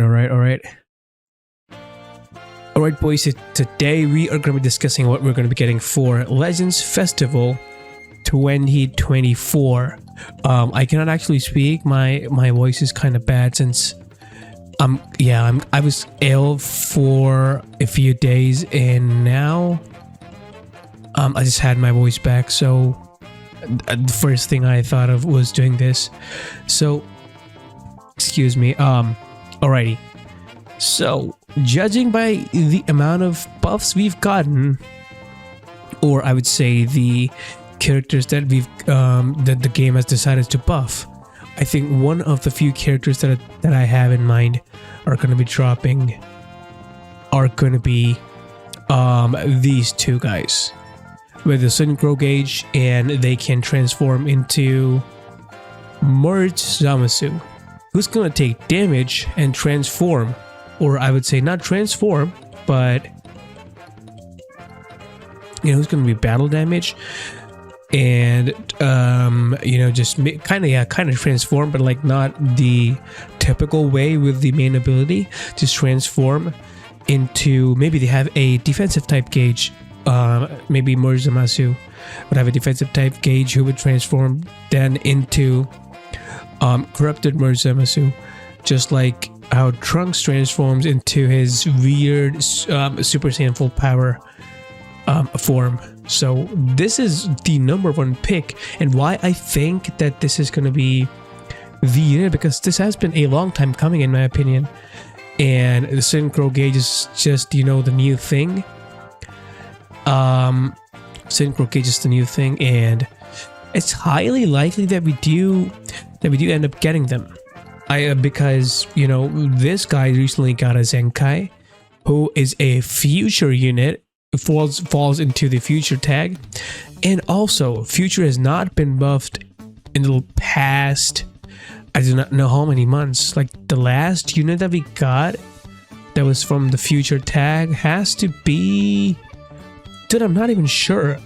Alright boys, today we are going to be discussing what we're going to be getting for Legends Festival 2024. I cannot actually speak, my voice is kind of bad since I was ill for a few days and now I just had my voice back, so the first thing I thought of was doing this. So excuse me. Alrighty. So, judging by the amount of buffs we've gotten, or I would say the characters that that the game has decided to buff, I think one of the few characters that I have in mind are going to be dropping are going to be these two guys with the synchro gauge, and they can transform into Merge Zamasu, who's going to take damage and transform. Or I would say not transform, but it's going to be battle damage, and just kind of transform, but like not the typical way with the main ability. Just transform into, maybe they have a defensive type gauge. Maybe Muramasu would have a defensive type gauge who would transform then into corrupted Muramasu, just like how Trunks transforms into his weird Super Saiyan full power form. So this is the number one pick, and why I think that this is going to be the unit, because this has been a long time coming in my opinion, and the synchro gauge is just the new thing. Synchro gauge is the new thing, and it's highly likely that we do end up getting them. Because this guy recently got a Zenkai, who is a future unit, falls into the future tag, and also future has not been buffed in the past, I do not know how many months. Like the last unit that we got that was from the future tag has to be, dude, I'm not even sure.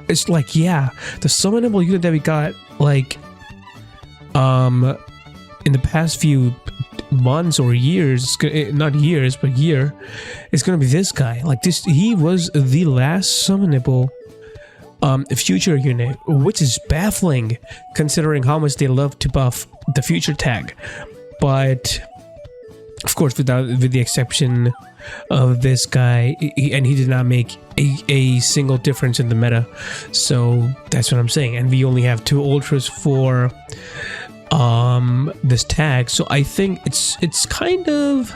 It's like, yeah, the summonable unit that we got like in the past few months or years, not years but year, it's gonna be this guy. Like this, he was the last summonable future unit, which is baffling considering how much they love to buff the future tag. But of course, with the exception of this guy, and he did not make a single difference in the meta, so that's what I'm saying. And we only have 2 ultras for this tag, so I think it's kind of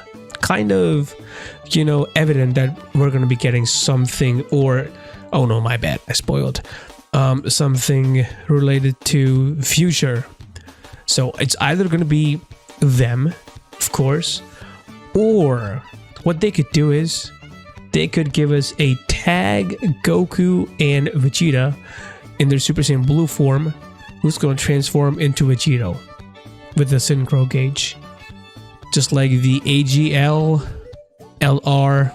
evident that we're gonna be getting something, or oh no, my bad, I spoiled something related to future. So it's either gonna be them, of course, or what they could do is they could give us a tag Goku and Vegeta in their Super Saiyan Blue form, who's going to transform into Vegito with the synchro gauge, just like the AGL LR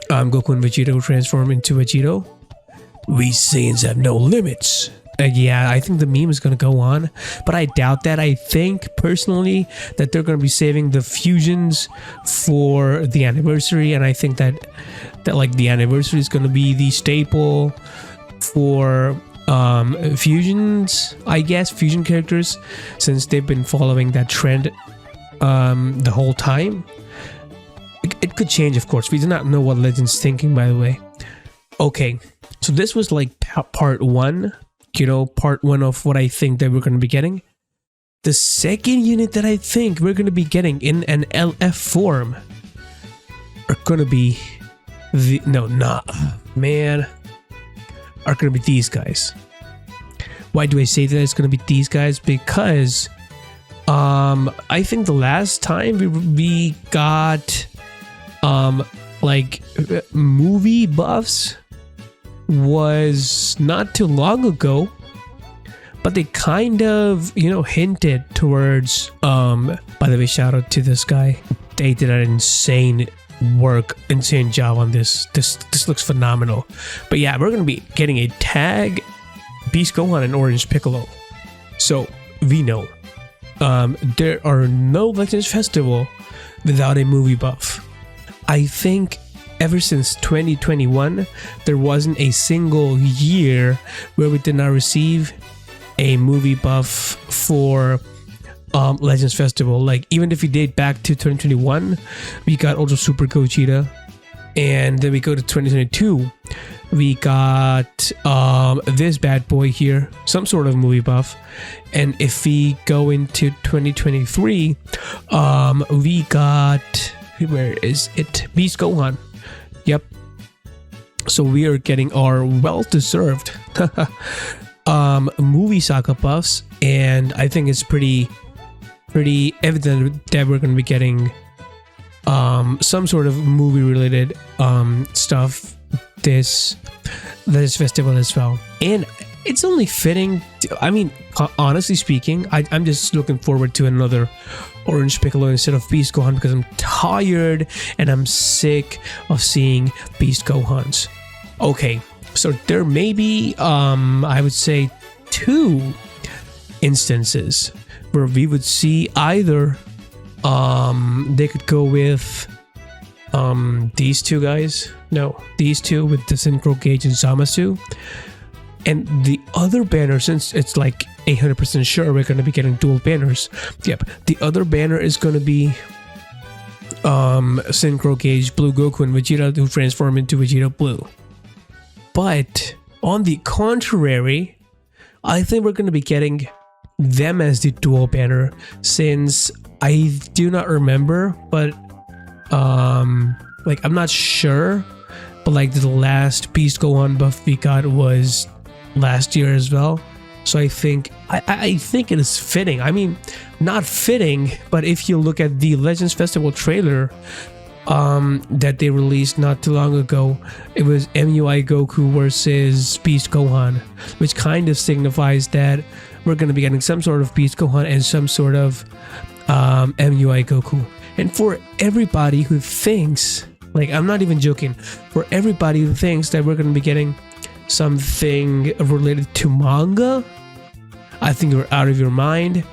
Goku and Vegito transform into Vegito. We Saiyans have no limits. Yeah, I think the meme is going to go on, but I doubt that. I think personally that they're going to be saving the fusions for the anniversary, and I think that like the anniversary is going to be the staple for fusions, I guess, fusion characters, since they've been following that trend the whole time. It could change, of course. We do not know what Legend's thinking, by the way. Okay, so this was like part one, part one of what I think that we're going to be getting. The second unit that I think we're going to be getting in an LF form are going to be are going to be these guys. Why do I say that it's going to be these guys? Because I think the last time we got like movie buffs was not too long ago, but they kind of hinted towards by the way, shout out to this guy. They did an insane job on this. This looks phenomenal. But yeah, we're gonna be getting a tag Beast Gohan and Orange Piccolo. So we know there are no Legends Festival without a movie buff. I think ever since 2021, there wasn't a single year where we did not receive a movie buff for Legends Festival. Like, even if we date back to 2021, we got Ultra Super Gogeta, and then we go to 2022, we got this bad boy here, some sort of movie buff. And if we go into 2023, we got, where is it, Beast Gohan. Yep. So we are getting our well-deserved movie saga buffs, and I think it's pretty evident that we're going to be getting some sort of movie-related stuff this festival as well. And it's only fitting. I mean, honestly speaking, I'm just looking forward to another Orange Piccolo instead of Beast Gohan, because I'm tired and I'm sick of seeing Beast Gohans. Okay, so there may be, I would say, 2 instances where we would see either they could go with these 2 guys. No, these 2 with the Synchro Gauge and Zamasu. And the other banner, since it's like 100% sure we're going to be getting dual banners. Yep, the other banner is going to be Synchro Gauge, Blue Goku, and Vegeta, who transform into Vegeta Blue. But on the contrary, I think we're going to be getting them as the dual banner, since I do not remember, but like, I'm not sure, but like the last Beast Gohan buff we got was last year as well. So I think it is fitting. I mean, not fitting, but if you look at the Legends Festival trailer that they released not too long ago, it was Mui Goku versus Beast Gohan, which kind of signifies that we're going to be getting some sort of Beast Gohan and some sort of Mui Goku. And for everybody who thinks, like, I'm not even joking, for everybody who thinks that we're going to be getting something related to manga, I think you're out of your mind.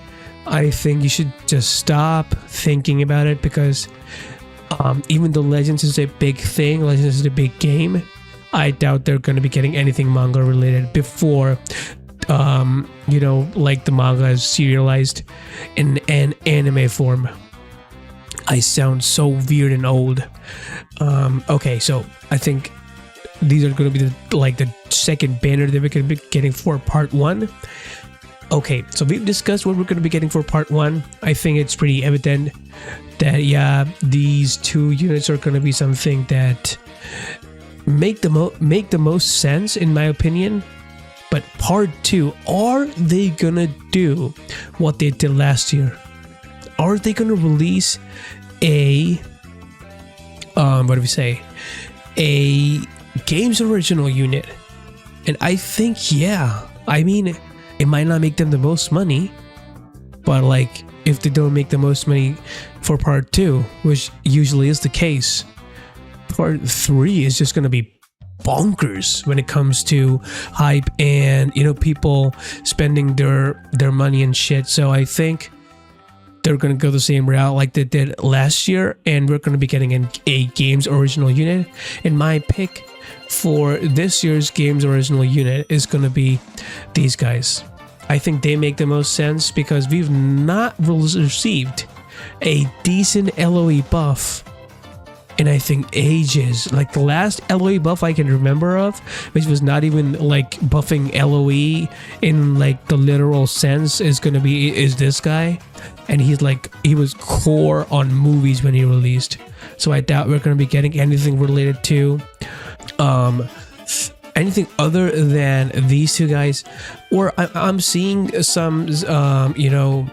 I think you should just stop thinking about it, because even though Legends is a big thing, Legends is a big game, I doubt they're going to be getting anything manga related before, you know, like the manga is serialized in an anime form. I sound so weird and old. Okay, so I think these are going to be the second banner that we're going to be getting for part 1. Okay, so we've discussed what we're going to be getting for part 1. I think it's pretty evident that, yeah, these 2 units are going to be something that make the most sense, in my opinion. But part 2, are they going to do what they did last year? Are they going to release a a game's original unit? And I think, yeah, I mean, it might not make them the most money, but like, if they don't make the most money for part 2, which usually is the case, part 3 is just going to be bonkers when it comes to hype and, you know, people spending their money and shit. So I think they're going to go the same route like they did last year, and we're going to be getting a game's original unit. And my pick for this year's game's original unit is going to be these guys. I think they make the most sense, because we've not received a decent LOE buff in, I think, ages. Like, the last LOE buff I can remember of, which was not even like buffing LOE in like the literal sense, is this guy. And he was core on movies when he released. So I doubt we're going to be getting anything related to anything other than these 2 guys. Or I'm seeing some you know,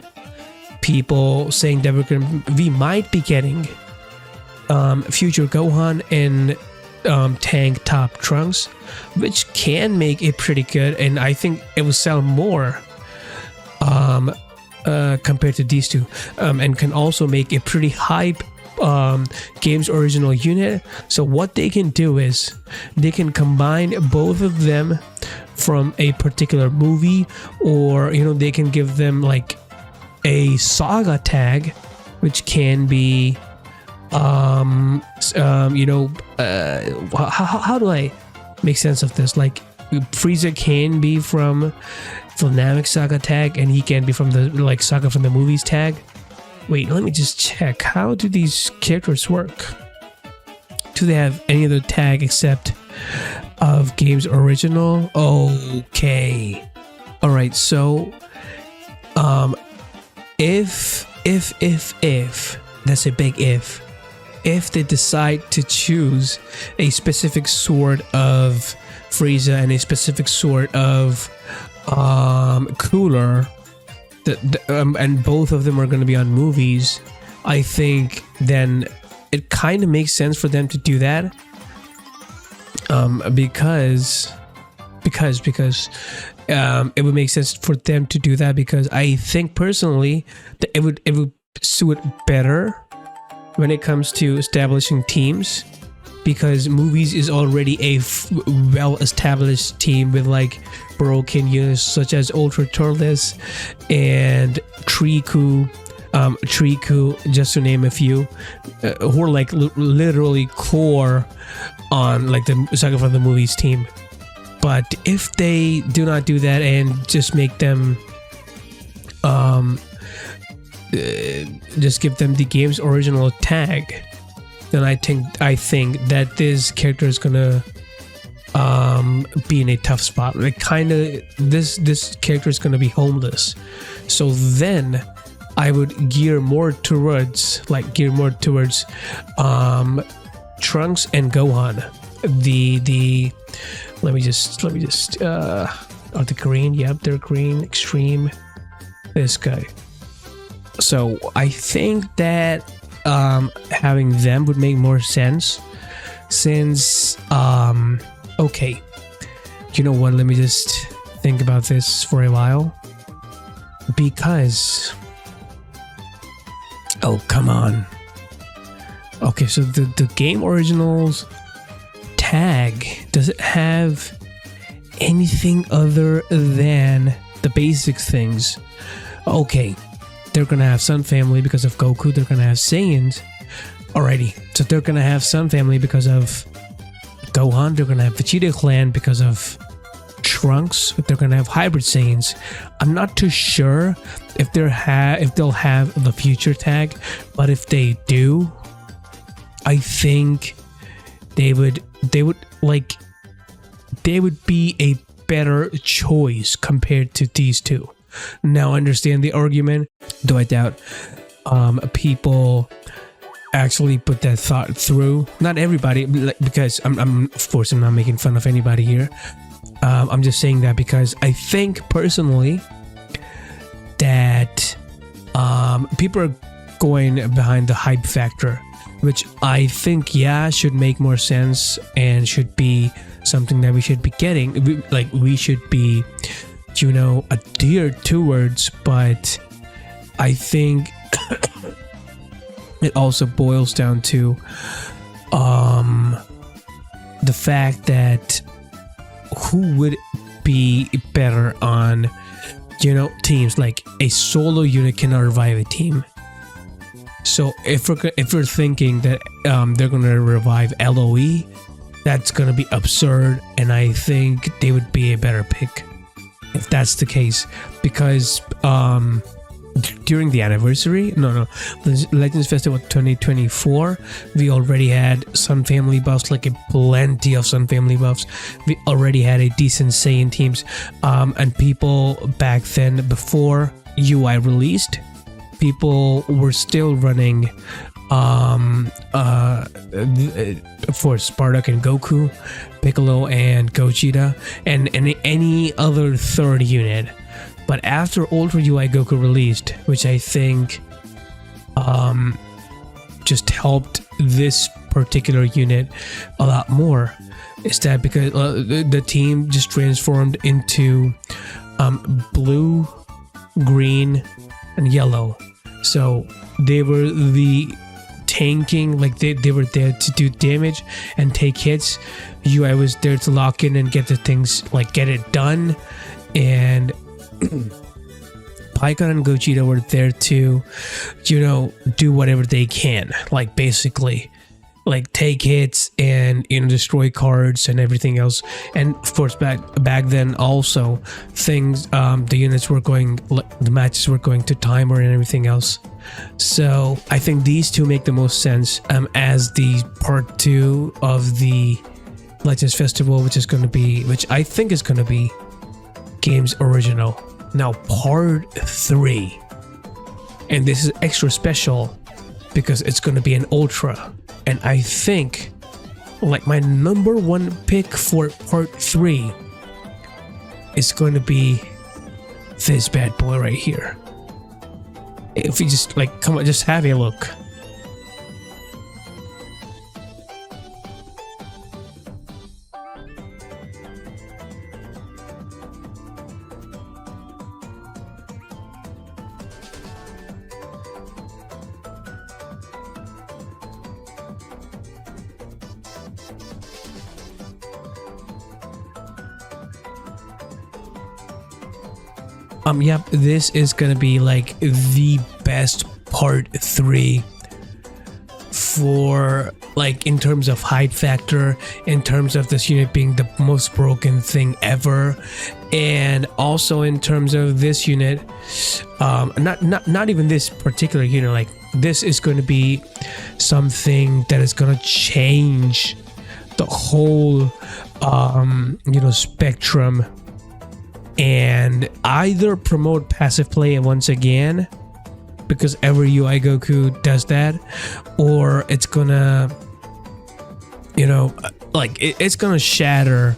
people saying that we might be getting future Gohan and tank top Trunks, which can make it pretty good, and I think it will sell more compared to these 2, and can also make a pretty hype game's original unit. So what they can do is they can combine both of them from a particular movie, or, you know, they can give them like a saga tag, which can be, how do I make sense of this? Like, Frieza can be from Namek saga tag, and he can be from the like saga from the movies tag. Wait, let me just check. How do these characters work? Do they have any other tag except of game's original? Okay. All right. So, if that's a big if they decide to choose a specific sort of Frieza and a specific sort of Cooler, and both of them are going to be on movies, I think then it kind of makes sense for them to do that, because it would make sense for them to do that, because I think personally that it would suit better when it comes to establishing teams, because movies is already a well-established team with like broken units such as Ultra Turles and Triku, just to name a few, who are like literally core on like the saga from the movies team. But if they do not do that and just make them just give them the game's original tag, then I think that this character is gonna be in a tough spot. Like this character is gonna be homeless. So then I would gear more towards Trunks and Gohan. The let me just are the green? Yep, they're green. Extreme. This guy. So I think that having them would make more sense, since okay, you know what, let me just think about this for a while, because oh come on, okay, so the game originals tag, does it have anything other than the basic things? Okay, they're gonna have Sun Family because of Goku. They're gonna have Saiyans. Alrighty, so they're gonna have Sun Family because of Gohan. They're gonna have Vegeta Clan because of Trunks. They're gonna have Hybrid Saiyans. I'm not too sure if they'll have the future tag, but if they do, I think they would be a better choice compared to these two. Now I understand the argument, though I doubt people actually put that thought through. Not everybody, because I'm of course I'm not making fun of anybody here. I'm just saying that because I think personally that people are going behind the hype factor, which I think should make more sense and should be something that we should be getting, like we should be adhered towards. But I think it also boils down to the fact that who would be better on teams. Like a solo unit cannot revive a team. So if we're thinking that they're gonna revive LOE, that's gonna be absurd, and I think they would be a better pick if that's the case, because during the anniversary, Legends Festival 2024, we already had Sun Family buffs, like a plenty of Sun Family buffs. We already had a decent Saiyan teams, and people back then, before UI released, people were still running for Spartak and Goku, Piccolo and Gogeta, and any other third unit. But after Ultra UI Goku released, which I think just helped this particular unit a lot more, is that because the team just transformed into blue, green, and yellow. So they were the tanking, like they were there to do damage and take hits. UI was there to lock in and get the things, like get it done and Pikkon and Gogeta were there to, do whatever they can. Like basically, like take hits and destroy cards and everything else. And of course, back then also things, the matches were going to timer and everything else. So I think these two make the most sense as the part 2 of the Legends Festival, which I think is going to be game's original. Now part 3, and this is extra special because it's going to be an Ultra, and I think like my number 1 pick for part 3 is going to be this bad boy right here. If you just come on, just have a look. Yep, this is gonna be like the best part 3 for in terms of hype factor, in terms of this unit being the most broken thing ever, and also in terms of this unit, not even this particular unit, this is going to be something that is going to change the whole spectrum, and either promote passive play once again, because every UI Goku does that, or it's gonna it's gonna shatter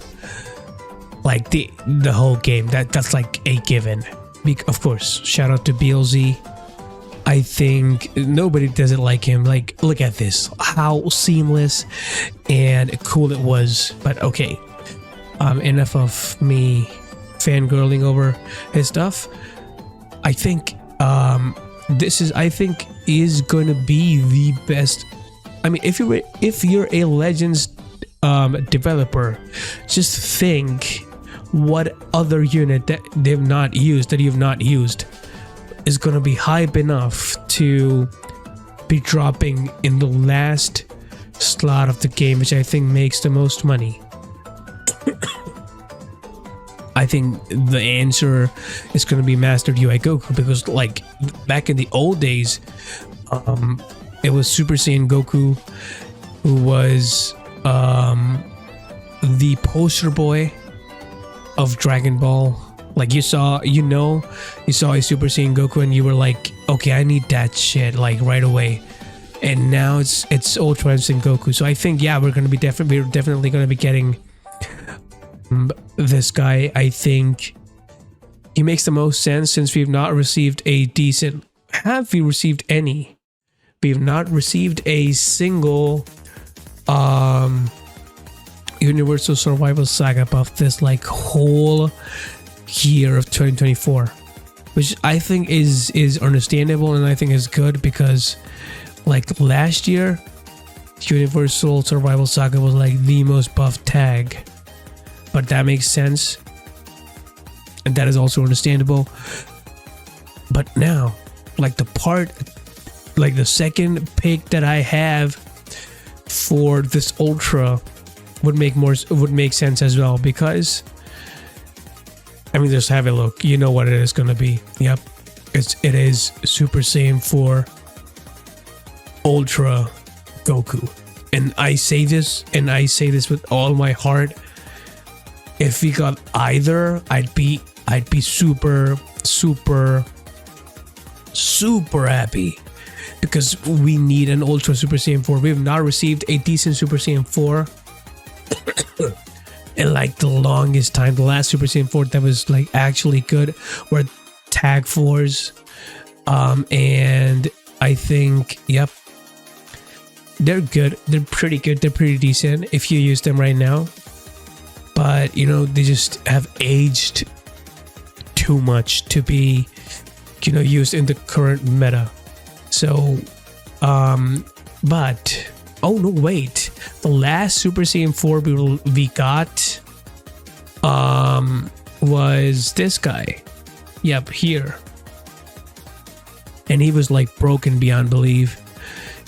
the whole game. That's like a given. Of course, shout out to BLZ. I think nobody doesn't like him. Look at this, how seamless and cool it was. But okay, enough of me fangirling over his stuff. I think this is going to be the best. I mean, if you're a Legends developer, just think what other unit that you've not used is going to be hype enough to be dropping in the last slot of the game, which I think makes the most money. I think the answer is going to be Mastered UI Goku, because back in the old days, it was Super Saiyan Goku who was the poster boy of Dragon Ball. You saw a Super Saiyan Goku and you were like, okay, I need that shit right away. And now it's Ultra Instinct Goku. So I think we're definitely going to be getting this guy. I think he makes the most sense since we've not received a decent. Have we received any? We've not received a single Universal Survival Saga buff this whole year of 2024, which I think is understandable, and I think is good, because last year Universal Survival Saga was the most buffed tag. But that makes sense, and that is also understandable. But now, the second pick that I have for this Ultra would make sense as well, because just have a look. You know what it is going to be. Yep, it is Super Saiyan 4 Ultra Goku, and I say this with all my heart. If we got either, I'd be super happy, because we need an Ultra Super Saiyan 4. We have not received a decent Super Saiyan 4 in the longest time. The last Super Saiyan 4 that was actually good were Tag 4s, and I think they're good. They're pretty good. They're pretty decent if you use them right now. But they just have aged too much to be used in the current meta. So but oh no, wait, the last Super Saiyan 4 we got was this guy. Yep, here. and he was like broken beyond belief.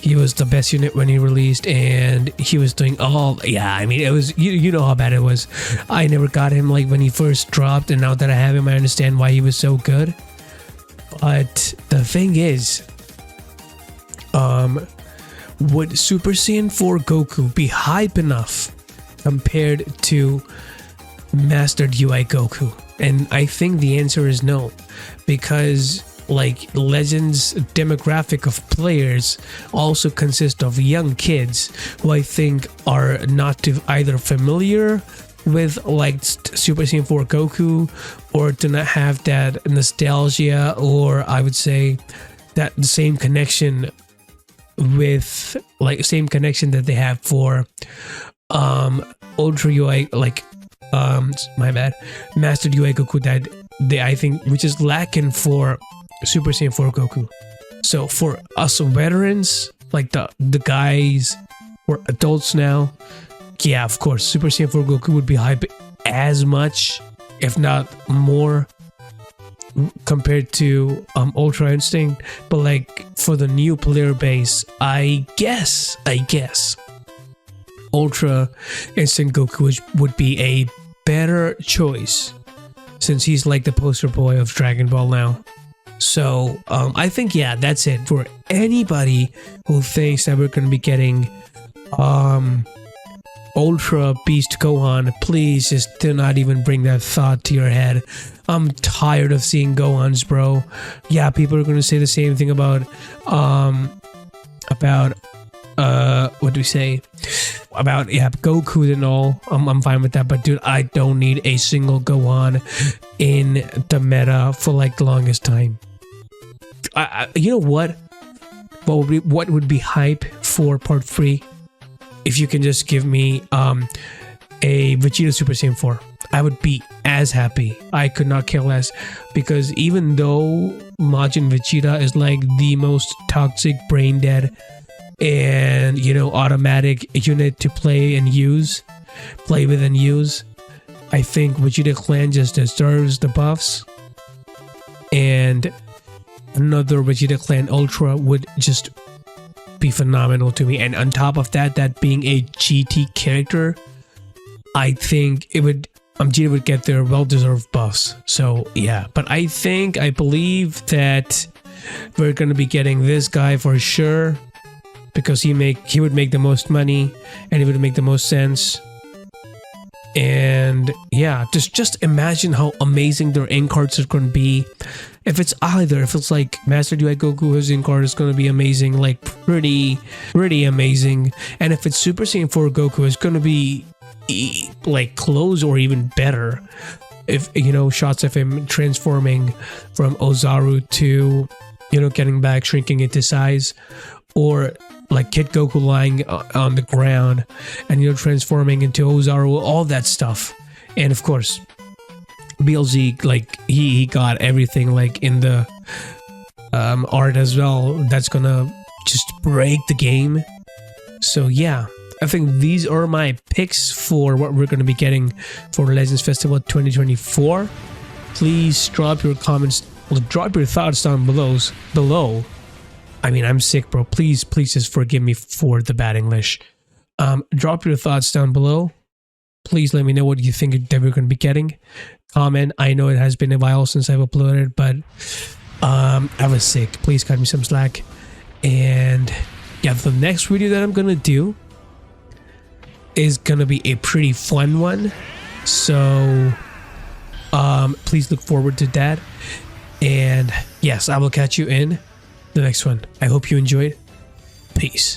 He was the best unit when he released, and he was doing all. Yeah, I mean, it was you know how bad it was. I never got him like when he first dropped, and now that I have him, I understand why he was so good. But the thing is, would Super Saiyan 4 Goku be hype enough compared to Mastered UI Goku? And I think the answer is no, because like Legends demographic of players also consist of young kids who I think are not either familiar with like Super Saiyan 4 Goku, or do not have that nostalgia, or I would say that the same connection with like same connection that they have for Ultra UI, like my bad, Mastered UI Goku, that they, I think, which is lacking for Super Saiyan 4 Goku. So for us veterans, like the guys who are adults now, yeah, of course, Super Saiyan 4 Goku would be hype as much, if not more, compared to Ultra Instinct. But like for the new player base, I guess Ultra Instinct Goku would be a better choice, since he's like the poster boy of Dragon Ball now. So I think, yeah, that's it for anybody who thinks that we're going to be getting Ultra Beast Gohan. Please just do not even bring that thought to your head. I'm tired of seeing Gohans, bro. Yeah, people are going to say the same thing about what do we say? About, yeah, Goku and all. I'm fine with that, but dude, I don't need a single Gohan in the meta for like the longest time. You know what? What would be hype for part 3? If you can just give me a Vegeta Super Saiyan 4, I would be as happy. I could not care less, because even though Majin Vegeta is like the most toxic, brain dead, and you know, automatic unit to play with and use, I think Vegeta Clan just deserves the buffs, and another Vegeta Clan Ultra would just be phenomenal to me. And on top of that, that being a GT character, I think it would Vegeta would get their well-deserved buffs. So yeah, but I believe that we're gonna be getting this guy for sure, because he would make the most money and it would make the most sense. And yeah, just imagine how amazing their end cards are going to be. If it's like Mastered UI Goku, his end card is going to be amazing, like pretty amazing. And if it's Super Saiyan 4 Goku, it's going to be like close or even better. If, you know, shots of him transforming from Ozaru to, you know, getting back, shrinking into size, or like Kid Goku lying on the ground and, you know, transforming into Ozaru, all that stuff. And of course, BLZ, like he got everything like in the art as well. That's gonna just break the game. So yeah, I think these are my picks for what we're gonna be getting for Legends Festival 2024. Please drop your comments, drop your thoughts down below. I mean, I'm sick, bro. Please just forgive me for the bad English. Drop your thoughts down below. Please let me know what you think that we're going to be getting. Comment. I know it has been a while since I've uploaded, but I was sick. Please cut me some slack. And yeah, the next video that I'm going to do is going to be a pretty fun one. So please look forward to that. And yes, I will catch you in the next one. I hope you enjoyed. Peace.